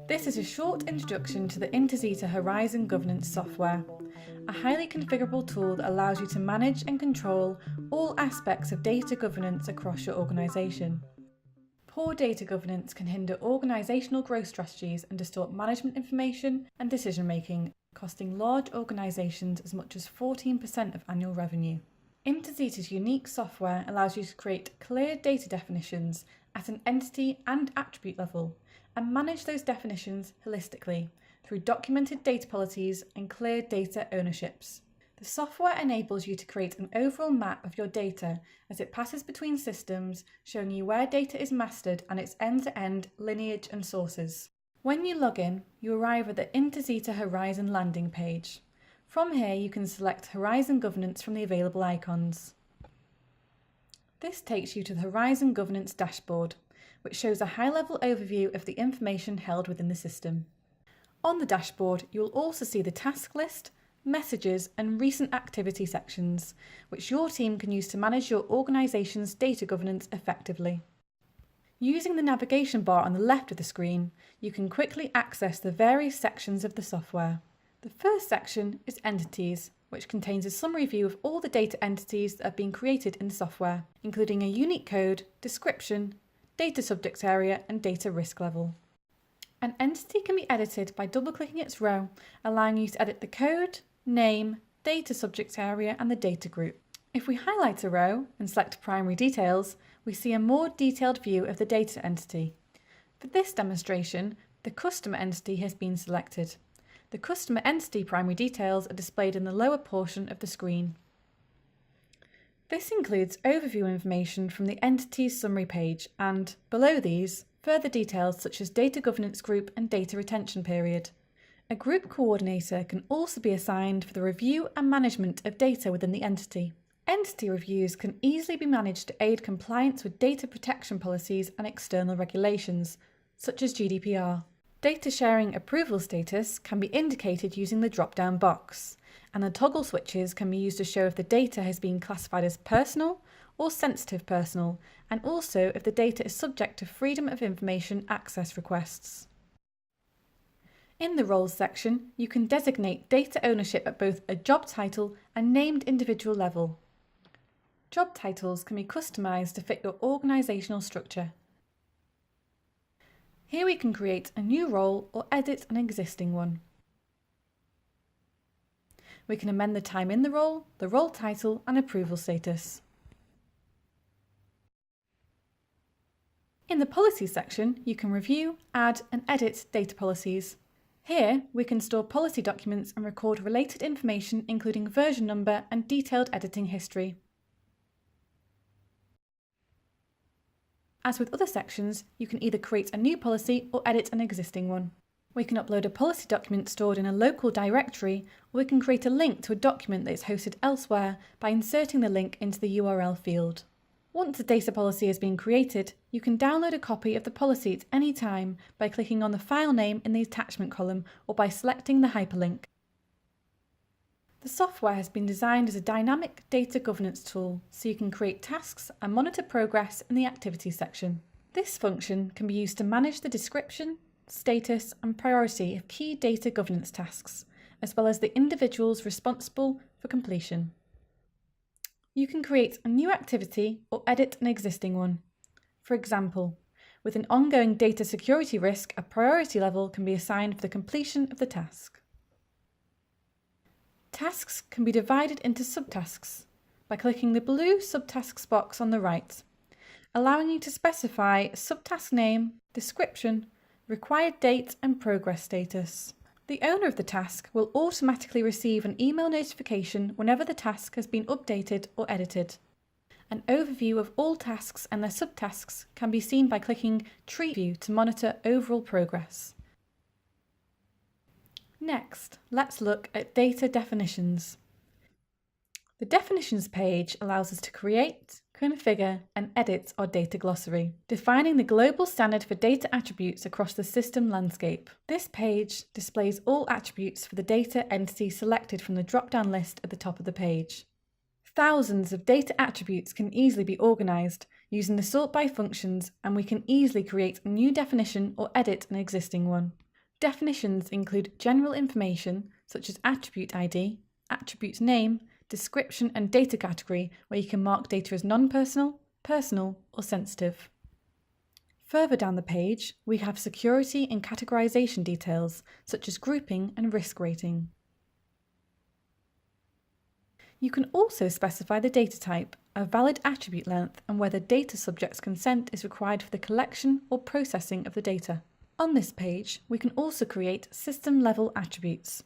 This is a short introduction to the IntoZetta Horizon governance software, a highly configurable tool that allows you to manage and control all aspects of data governance across your organisation. Poor data governance can hinder organisational growth strategies and distort management information and decision making, costing large organisations as much as 14% of annual revenue. IntoZetta's unique software allows you to create clear data definitions at an entity and attribute level and manage those definitions holistically through documented data policies and clear data ownerships. The software enables you to create an overall map of your data as it passes between systems, showing you where data is mastered and its end-to-end lineage and sources. When you log in, you arrive at the IntoZetta Horizon landing page. From here, you can select Horizon Governance from the available icons. This takes you to the Horizon Governance dashboard, which shows a high-level overview of the information held within the system. On the dashboard, you will also see the task list, messages and recent activity sections, which your team can use to manage your organisation's data governance effectively. Using the navigation bar on the left of the screen, you can quickly access the various sections of the software. The first section is Entities, which contains a summary view of all the data entities that have been created in the software, including a unique code, description, data subject area and data risk level. An entity can be edited by double-clicking its row, allowing you to edit the code, name, data subject area and the data group. If we highlight a row and select Primary Details, we see a more detailed view of the data entity. For this demonstration, the customer entity has been selected. The customer entity primary details are displayed in the lower portion of the screen. This includes overview information from the entity's summary page and, below these, further details such as data governance group and data retention period. A group coordinator can also be assigned for the review and management of data within the entity. Entity reviews can easily be managed to aid compliance with data protection policies and external regulations, such as GDPR. Data sharing approval status can be indicated using the drop-down box, and the toggle switches can be used to show if the data has been classified as personal or sensitive personal, and also if the data is subject to Freedom of Information access requests. In the Roles section, you can designate data ownership at both a job title and named individual level. Job titles can be customised to fit your organisational structure. Here we can create a new role or edit an existing one. We can amend the time in the role title and approval status. In the Policies section, you can review, add and edit data policies. Here, we can store policy documents and record related information including version number and detailed editing history. As with other sections, you can either create a new policy or edit an existing one. We can upload a policy document stored in a local directory, or we can create a link to a document that is hosted elsewhere by inserting the link into the URL field. Once a data policy has been created, you can download a copy of the policy at any time by clicking on the file name in the attachment column or by selecting the hyperlink. The software has been designed as a dynamic data governance tool, so you can create tasks and monitor progress in the Activities section. This function can be used to manage the description, status and priority of key data governance tasks, as well as the individuals responsible for completion. You can create a new activity or edit an existing one. For example, with an ongoing data security risk, a priority level can be assigned for the completion of the task. Tasks can be divided into subtasks by clicking the blue subtasks box on the right, allowing you to specify subtask name, description, required date and progress status. The owner of the task will automatically receive an email notification whenever the task has been updated or edited. An overview of all tasks and their subtasks can be seen by clicking Tree View to monitor overall progress. Next, let's look at data definitions. The definitions page allows us to create, configure and edit our data glossary, defining the global standard for data attributes across the system landscape. This page displays all attributes for the data entity selected from the drop-down list at the top of the page. Thousands of data attributes can easily be organised using the sort by functions, and we can easily create a new definition or edit an existing one. Definitions include general information such as attribute ID, attribute name, description and data category, where you can mark data as non-personal, personal or sensitive. Further down the page, we have security and categorization details such as grouping and risk rating. You can also specify the data type, a valid attribute length, and whether data subject's consent is required for the collection or processing of the data. On this page, we can also create system-level attributes.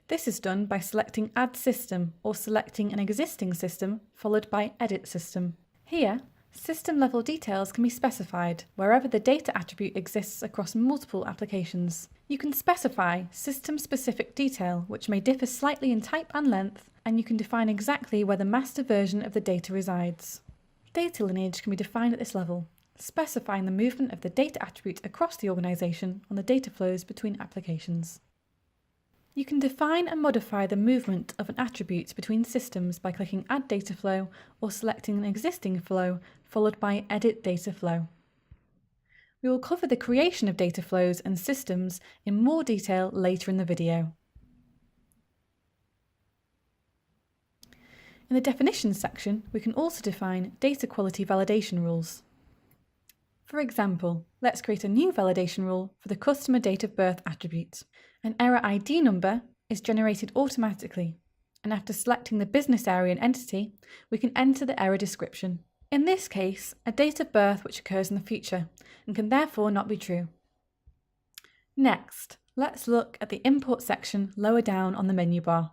This is done by selecting Add System or selecting an existing system followed by Edit System. Here, system-level details can be specified wherever the data attribute exists across multiple applications. You can specify system-specific detail, which may differ slightly in type and length, and you can define exactly where the master version of the data resides. Data lineage can be defined at this level, specifying the movement of the data attribute across the organisation on the data flows between applications. You can define and modify the movement of an attribute between systems by clicking Add Data Flow or selecting an existing flow followed by Edit Data Flow. We will cover the creation of data flows and systems in more detail later in the video. In the Definitions section, we can also define data quality validation rules. For example, let's create a new validation rule for the customer date of birth attribute. An error ID number is generated automatically, and after selecting the business area and entity, we can enter the error description. In this case, a date of birth which occurs in the future and can therefore not be true. Next, let's look at the Import section lower down on the menu bar.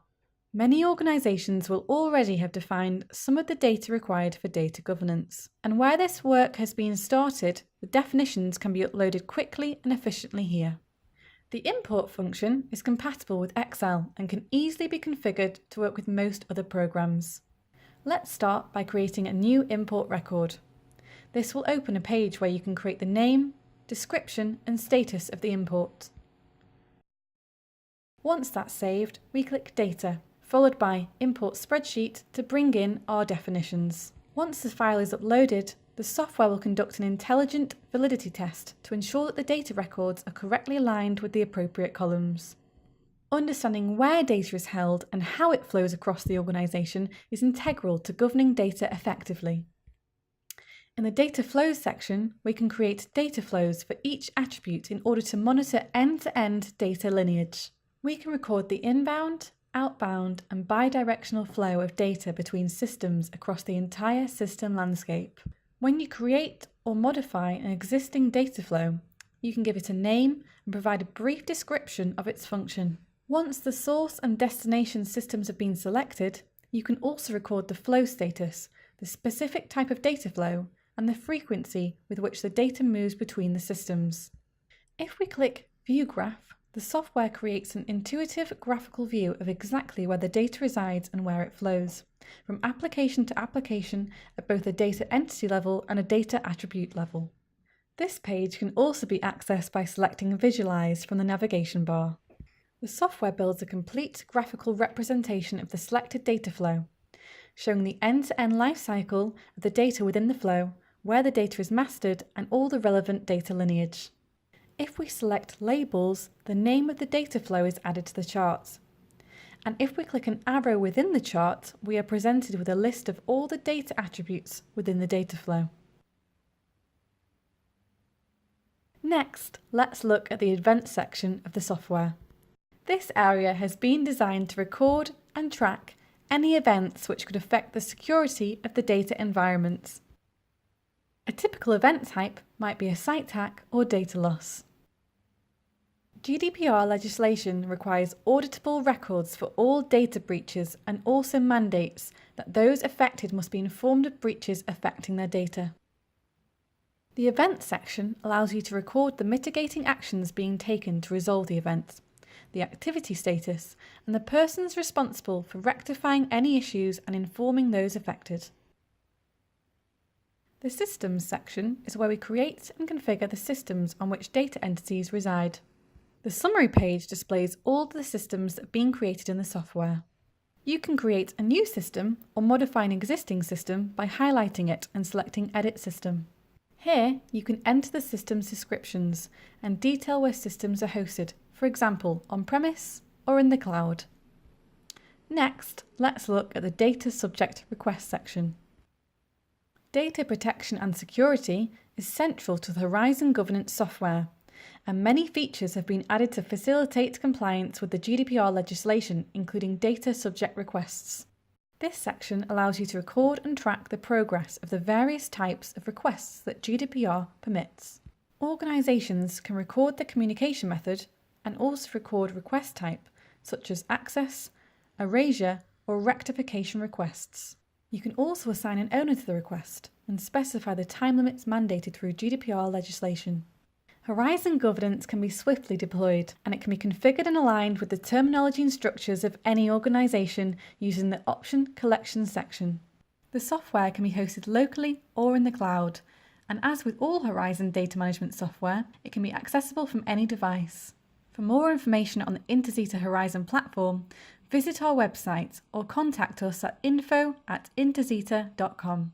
Many organisations will already have defined some of the data required for data governance, and where this work has been started, the definitions can be uploaded quickly and efficiently here. The import function is compatible with Excel and can easily be configured to work with most other programs. Let's start by creating a new import record. This will open a page where you can create the name, description and status of the import. Once that's saved, we click Data, followed by Import Spreadsheet to bring in our definitions. Once the file is uploaded, the software will conduct an intelligent validity test to ensure that the data records are correctly aligned with the appropriate columns. Understanding where data is held and how it flows across the organisation is integral to governing data effectively. In the Data Flows section, we can create data flows for each attribute in order to monitor end-to-end data lineage. We can record the inbound, outbound and bidirectional flow of data between systems across the entire system landscape. When you create or modify an existing data flow, you can give it a name and provide a brief description of its function. Once the source and destination systems have been selected, you can also record the flow status, the specific type of data flow, and the frequency with which the data moves between the systems. If we click View Graph, the software creates an intuitive graphical view of exactly where the data resides and where it flows, from application to application at both a data entity level and a data attribute level. This page can also be accessed by selecting Visualize from the navigation bar. The software builds a complete graphical representation of the selected data flow, showing the end-to-end lifecycle of the data within the flow, where the data is mastered, and all the relevant data lineage. If we select Labels, the name of the data flow is added to the chart. And if we click an arrow within the chart, we are presented with a list of all the data attributes within the data flow. Next, let's look at the Events section of the software. This area has been designed to record and track any events which could affect the security of the data environment. A typical event type might be a site hack or data loss. GDPR legislation requires auditable records for all data breaches and also mandates that those affected must be informed of breaches affecting their data. The Events section allows you to record the mitigating actions being taken to resolve the event, the activity status, and the persons responsible for rectifying any issues and informing those affected. The Systems section is where we create and configure the systems on which data entities reside. The summary page displays all the systems that have been created in the software. You can create a new system or modify an existing system by highlighting it and selecting Edit System. Here, you can enter the system's descriptions and detail where systems are hosted, for example, on-premise or in the cloud. Next, let's look at the Data Subject Request section. Data protection and security is central to the Horizon governance software, and many features have been added to facilitate compliance with the GDPR legislation, including data subject requests. This section allows you to record and track the progress of the various types of requests that GDPR permits. Organisations can record the communication method and also record request type, such as access, erasure, or rectification requests. You can also assign an owner to the request and specify the time limits mandated through GDPR legislation. Horizon governance can be swiftly deployed, and it can be configured and aligned with the terminology and structures of any organisation using the Option Collection section. The software can be hosted locally or in the cloud, and as with all Horizon data management software, it can be accessible from any device. For more information on the IntoZetta Horizon platform, visit our website or contact us at info@intozetta.com.